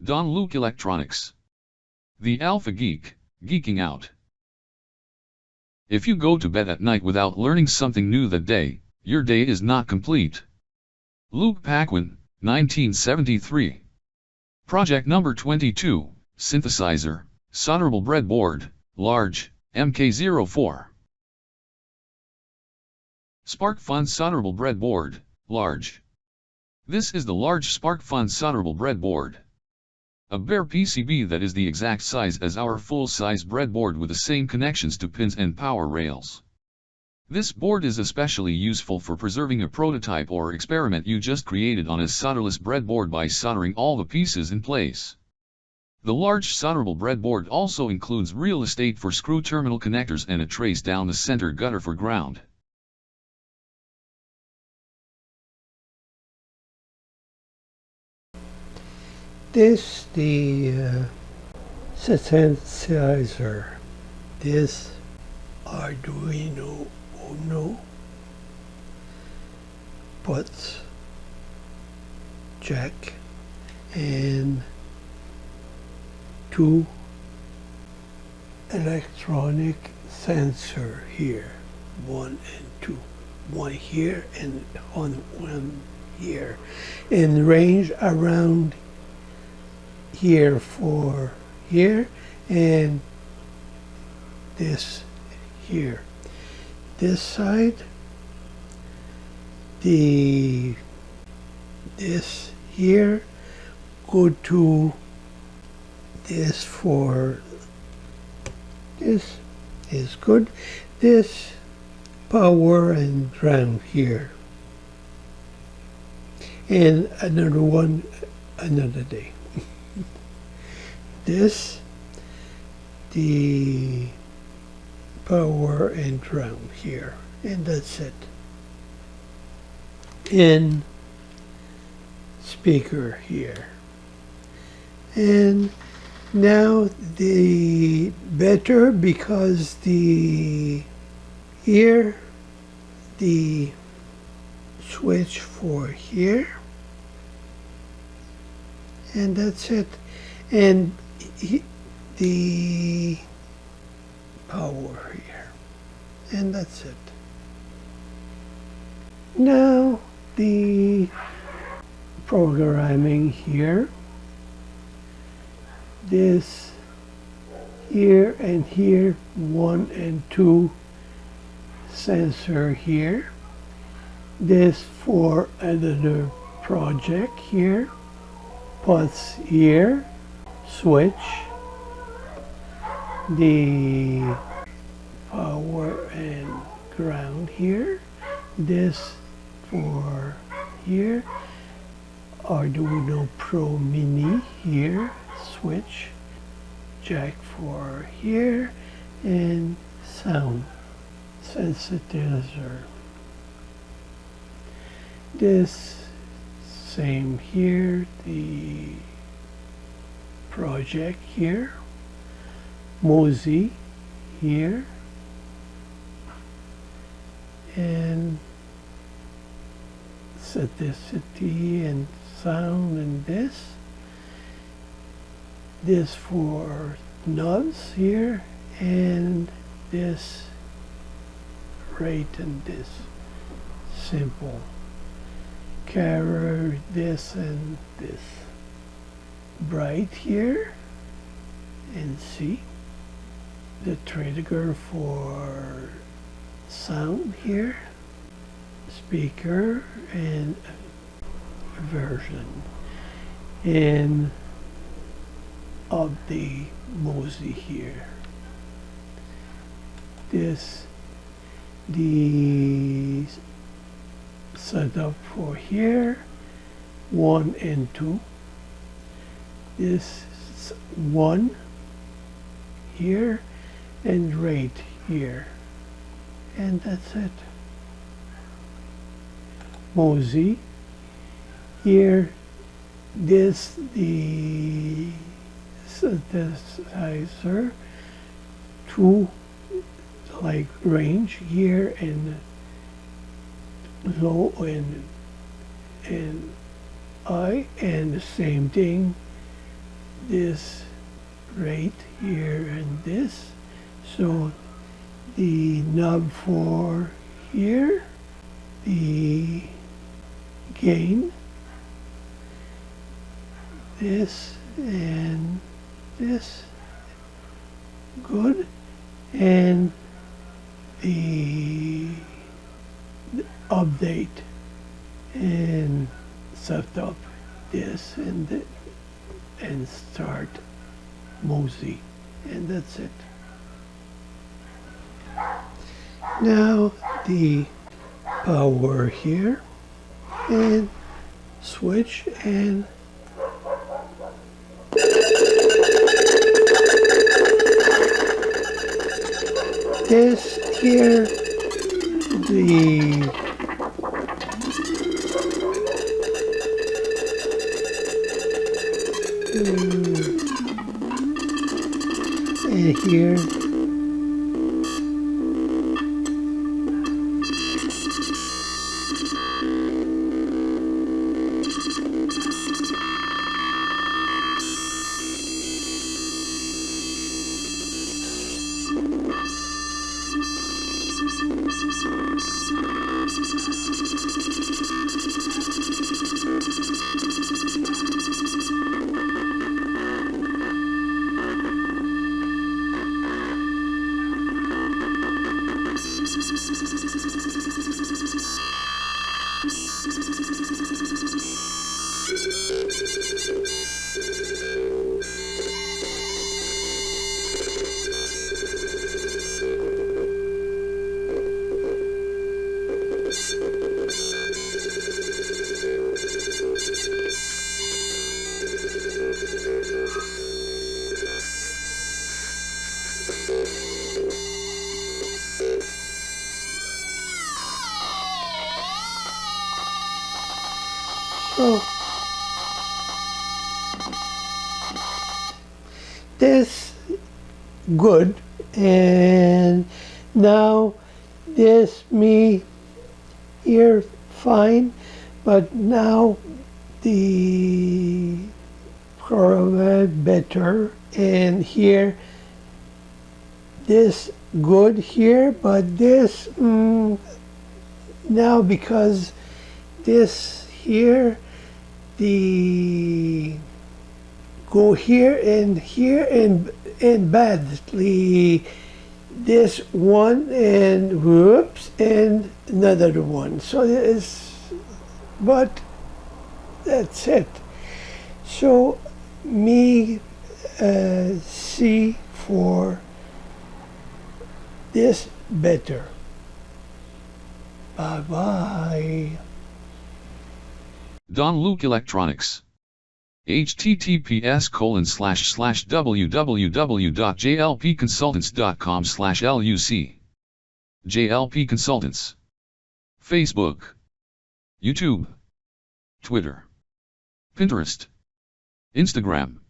Don Luke Electronics. The Alpha Geek, geeking out. If you go to bed at night without learning something new that day, your day is not complete. Luke Paquin, 1973. Project number 22, Synthesizer, Solderable Breadboard, Large, Mk04. SparkFun Solderable Breadboard, Large. This is the Large SparkFun Solderable Breadboard. A bare PCB that is the exact size as our full-size breadboard with the same connections to pins and power rails. This board is especially useful for preserving a prototype or experiment you just created on a solderless breadboard by soldering all the pieces in place. The large solderable breadboard also includes real estate for screw terminal connectors and a trace down the center gutter for ground. This the synthesizer. This Arduino Uno puts jack and two electronic sensor here, 1 and 2, one here and one here, in range around here for here and this here. This side, this here go to this for this is good. This power and ground here, and another one another day. This the power and ground here, and that's it. And speaker here. And now the better, because the here the switch for here, and that's it. And the power here, and that's it. Now the programming here, this here and here, 1 and 2 sensor here, this for another project here, puts here, switch, the power and ground here, this for here, Arduino Pro Mini here, switch, jack for here, and sound synthesizer. This same here, the project here, Mosey here, and syntheticity and sound, and this for knobs here, and this rate, and this simple carrier, this and this bright here, and C, the trigger for sound here, speaker and version, and of the Mosey here. This the setup for here, 1 and 2. This 1 here and rate here, and that's it. Mosey here, this the synthesizer, 2 like range here, and low and high, and the same thing this right here and this. So the knob for here, the gain, this and this, good, and the update and set up this and start Mosey, and that's it. Now the power here and switch and this here, the and here so this good, and now this me here fine, but now the program better, and here this good here, but this now because this here, the go here and badly this one and whoops and another one. So it's, but that's it. So me see for this better. Bye bye. Don Luke Electronics. https://www.jlpconsultants.com/luc. JLP Consultants. Facebook, YouTube, Twitter, Pinterest, Instagram.